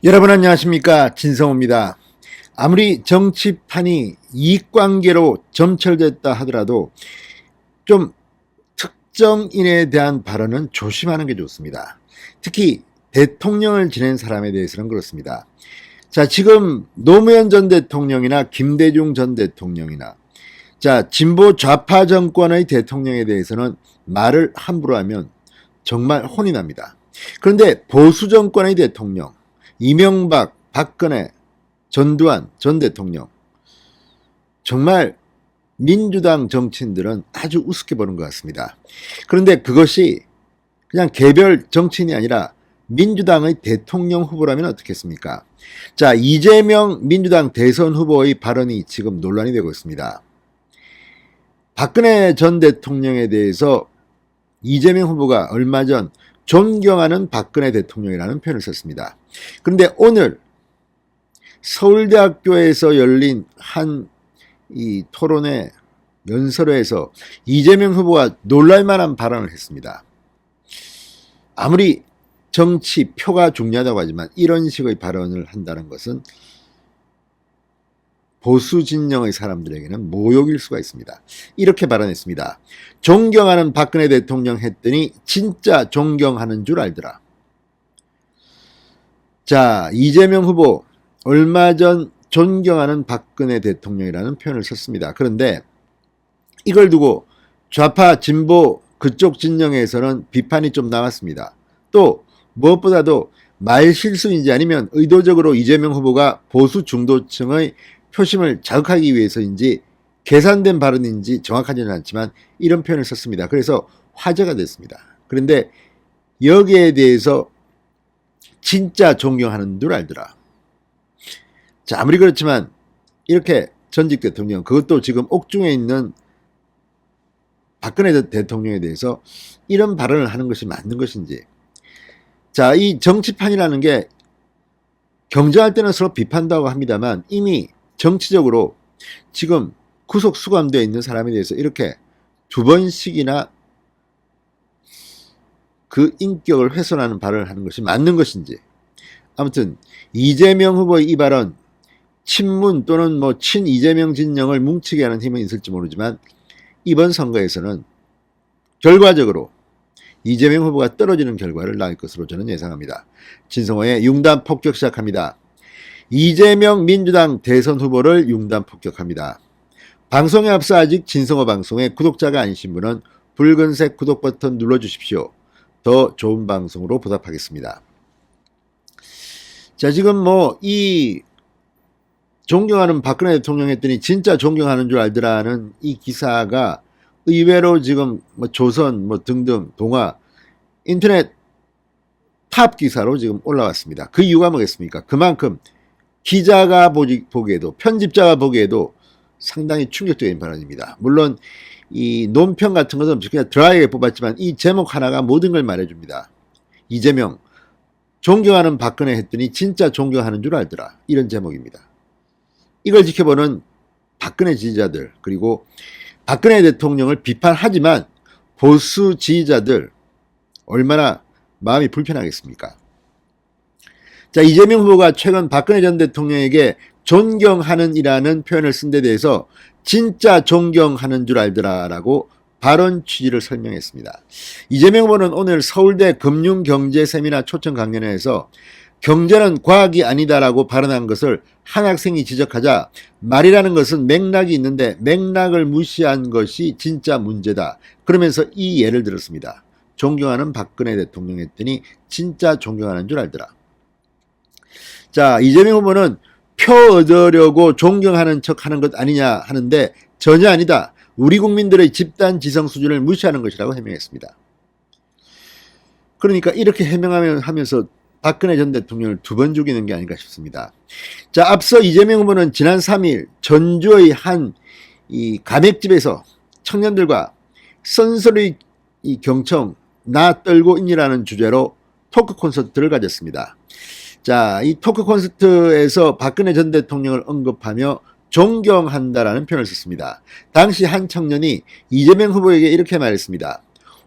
여러분 안녕하십니까, 진성호입니다. 아무리 정치판이 이익관계로 점철됐다 하더라도 좀 특정인에 대한 발언은 조심하는 게 좋습니다. 특히 대통령을 지낸 사람에 대해서는 그렇습니다. 자, 지금 노무현 전 대통령이나 김대중 전 대통령이나 진보 좌파 정권의 대통령에 대해서는 말을 함부로 하면 정말 혼이 납니다. 그런데 보수 정권의 대통령, 이명박, 박근혜, 전두환 전 대통령, 정말 민주당 정치인들은 아주 우습게 보는 것 같습니다. 그런데 그것이 그냥 개별 정치인이 아니라 민주당의 대통령 후보라면 어떻겠습니까? 자, 이재명 민주당 대선 후보의 발언이 지금 논란이 되고 있습니다. 박근혜 전 대통령에 대해서 이재명 후보가 얼마 전 존경하는 박근혜 대통령이라는 표현을 썼습니다. 그런데 오늘 서울대학교에서 열린 한 이 토론회 연설회에서 이재명 후보가 놀랄만한 발언을 했습니다. 아무리 정치 표가 중요하다고 하지만 이런 식의 발언을 한다는 것은 보수 진영의 사람들에게는 모욕일 수가 있습니다. 이렇게 발언했습니다. 존경하는 박근혜 대통령 했더니 진짜 존경하는 줄 알더라. 자, 이재명 후보 얼마 전 존경하는 박근혜 대통령이라는 표현을 썼습니다. 그런데 이걸 두고 좌파 진보 그쪽 진영에서는 비판이 좀 나왔습니다. 또 무엇보다도 말실수인지 아니면 의도적으로 이재명 후보가 보수 중도층의 표심을 자극하기 위해서인지 계산된 발언인지 정확하지는 않지만 이런 표현을 썼습니다. 그래서 화제가 됐습니다. 그런데 여기에 대해서 진짜 존경하는 줄 알더라. 자, 아무리 그렇지만 이렇게 전직 대통령, 그것도 지금 옥중에 있는 박근혜 대통령에 대해서 이런 발언을 하는 것이 맞는 것인지. 자, 이 정치판이라는 게 경쟁할 때는 서로 비판도 하고 합니다만 이미 정치적으로 지금 구속 수감되어 있는 사람에 대해서 이렇게 두 번씩이나 그 인격을 훼손하는 발언을 하는 것이 맞는 것인지. 아무튼 이재명 후보의 이 발언, 친문 또는 친 이재명 진영을 뭉치게 하는 힘은 있을지 모르지만 이번 선거에서는 결과적으로 이재명 후보가 떨어지는 결과를 낳을 것으로 저는 예상합니다. 진성호의 융단 폭격 시작합니다. 이재명 민주당 대선 후보를 융단 폭격합니다. 방송에 앞서 아직 진성호 방송의 구독자가 아니신 분은 붉은색 구독 버튼 눌러주십시오. 더 좋은 방송으로 보답하겠습니다. 자, 지금 이 존경하는 박근혜 대통령 했더니 진짜 존경하는 줄 알더라는 이 기사가 의외로 지금 조선 등등 동아 인터넷 탑 기사로 지금 올라왔습니다. 그 이유가 뭐겠습니까? 그만큼 기자가 보기에도 편집자가 보기에도 상당히 충격적인 발언입니다. 물론 이 논평 같은 것은 그냥 드라이하게 뽑았지만 이 제목 하나가 모든 걸 말해줍니다. 이재명 존경하는 박근혜 했더니 진짜 존경하는 줄 알더라. 이런 제목입니다. 이걸 지켜보는 박근혜 지지자들, 그리고 박근혜 대통령을 비판하지만 보수 지지자들 얼마나 마음이 불편하겠습니까? 자, 이재명 후보가 최근 박근혜 전 대통령에게 존경하는 이라는 표현을 쓴 데 대해서 진짜 존경하는 줄 알더라라고 발언 취지를 설명했습니다. 이재명 후보는 오늘 서울대 금융경제 세미나 초청 강연회에서 경제는 과학이 아니다라고 발언한 것을 한 학생이 지적하자 말이라는 것은 맥락이 있는데 맥락을 무시한 것이 진짜 문제다. 그러면서 이 예를 들었습니다. 존경하는 박근혜 대통령 했더니 진짜 존경하는 줄 알더라. 자, 이재명 후보는 표 얻으려고 존경하는 척 하는 것 아니냐 하는데 전혀 아니다. 우리 국민들의 집단 지성 수준을 무시하는 것이라고 해명했습니다. 그러니까 이렇게 해명하면서 박근혜 전 대통령을 두 번 죽이는 게 아닌가 싶습니다. 자, 앞서 이재명 후보는 지난 3일 전주의 한 이 가맥집에서 청년들과 선설의 이 경청 나 떨고 있니라는 주제로 토크 콘서트를 가졌습니다. 자, 이 토크 콘서트에서 박근혜 전 대통령을 언급하며 존경한다라는 표현을 썼습니다. 당시 한 청년이 이재명 후보에게 이렇게 말했습니다.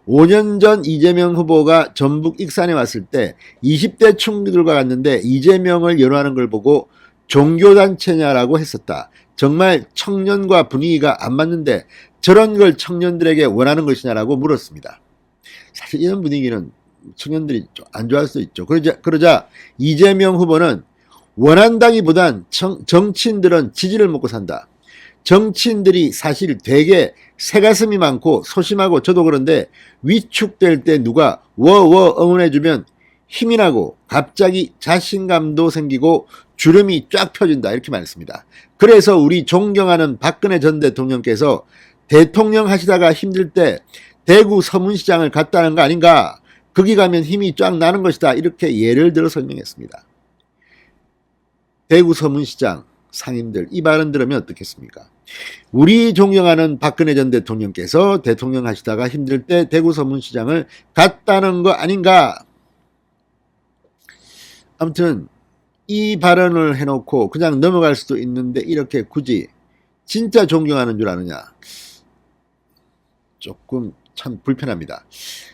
5년 전 이재명 후보가 전북 익산에 왔을 때 20대 총리들과 갔는데 이재명을 연호하는 걸 보고 종교단체냐라고 했었다. 정말 청년과 분위기가 안 맞는데 저런 걸 청년들에게 원하는 것이냐라고 물었습니다. 사실 이런 분위기는 청년들이 안 좋아할 수도 있죠. 그러자 이재명 후보는 원한다기보단 정치인들은 지지를 먹고 산다. 정치인들이 사실 되게 새가슴이 많고 소심하고 저도 그런데 위축될 때 누가 워워 응원해주면 힘이 나고 갑자기 자신감도 생기고 주름이 쫙 펴진다 이렇게 말했습니다. 그래서 우리 존경하는 박근혜 전 대통령께서 대통령 하시다가 힘들 때 대구 서문시장을 갔다는 거 아닌가? 거기 가면 힘이 쫙 나는 것이다 이렇게 예를 들어 설명했습니다. 대구 서문시장 상인들 이 발언 들으면 어떻겠습니까? 우리 존경하는 박근혜 전 대통령께서 대통령 하시다가 힘들 때 대구 서문시장을 갔다는 거 아닌가? 아무튼 이 발언을 해놓고 그냥 넘어갈 수도 있는데 이렇게 굳이 진짜 존경하는 줄 아느냐? 조금 참 불편합니다.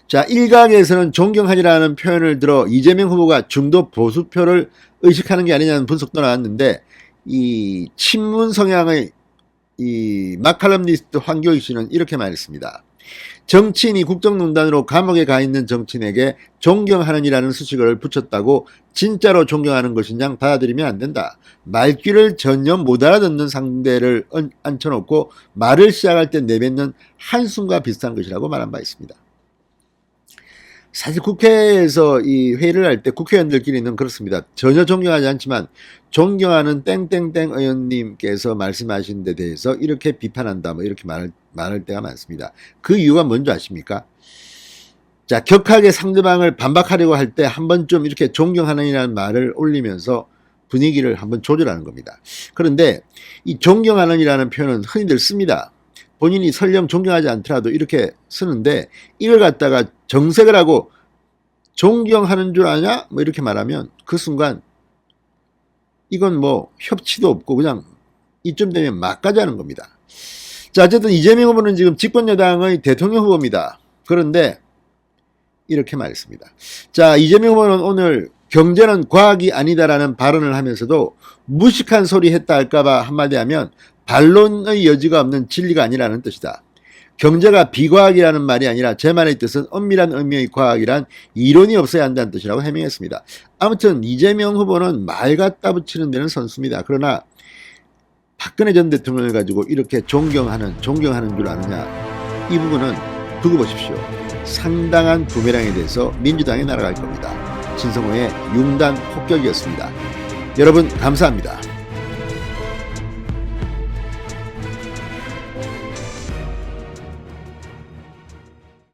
자, 일각에서는 존경하지라는 표현을 들어 이재명 후보가 중도 보수표를 의식하는 게 아니냐는 분석도 나왔는데 이 친문 성향의 이 마칼럼니스트 황교익 씨는 이렇게 말했습니다. 정치인이 국정농단으로 감옥에 가 있는 정치인에게 존경하는이라는 수식어를 붙였다고 진짜로 존경하는 것이냐 받아들이면 안 된다. 말귀를 전혀 못 알아듣는 상대를 앉혀놓고 말을 시작할 때 내뱉는 한숨과 비슷한 것이라고 말한 바 있습니다. 사실 국회에서 이 회의를 할 때 국회의원들끼리는 그렇습니다. 전혀 존경하지 않지만 존경하는 땡땡땡 의원님께서 말씀하신 데 대해서 이렇게 비판한다 뭐 이렇게 말할 때가 많습니다. 그 이유가 뭔지 아십니까? 자, 격하게 상대방을 반박하려고 할 때 한 번쯤 이렇게 존경하는이라는 말을 올리면서 분위기를 한번 조절하는 겁니다. 그런데 이 존경하는이라는 표현은 흔히들 씁니다. 본인이 설령 존경하지 않더라도 이렇게 쓰는데 이걸 갖다가 정색을 하고 존경하는 줄 아냐? 뭐 이렇게 말하면 그 순간 이건 뭐 협치도 없고 그냥 이쯤 되면 막까지 하는 겁니다. 자, 어쨌든 이재명 후보는 지금 집권여당의 대통령 후보입니다. 그런데 이렇게 말했습니다. 자, 이재명 후보는 오늘 경제는 과학이 아니다라는 발언을 하면서도 무식한 소리 했다 할까봐 한마디 하면 반론의 여지가 없는 진리가 아니라는 뜻이다. 경제가 비과학이라는 말이 아니라 제 말의 뜻은 엄밀한 의미의 과학이란 이론이 없어야 한다는 뜻이라고 해명했습니다. 아무튼 이재명 후보는 말 갖다 붙이는 데는 선수입니다. 그러나 박근혜 전 대통령을 가지고 이렇게 존경하는 줄 아느냐, 이 부분은 두고 보십시오. 상당한 부메랑에 대해서 민주당이 날아갈 겁니다. 진성호의 융단 폭격이었습니다. 여러분 감사합니다.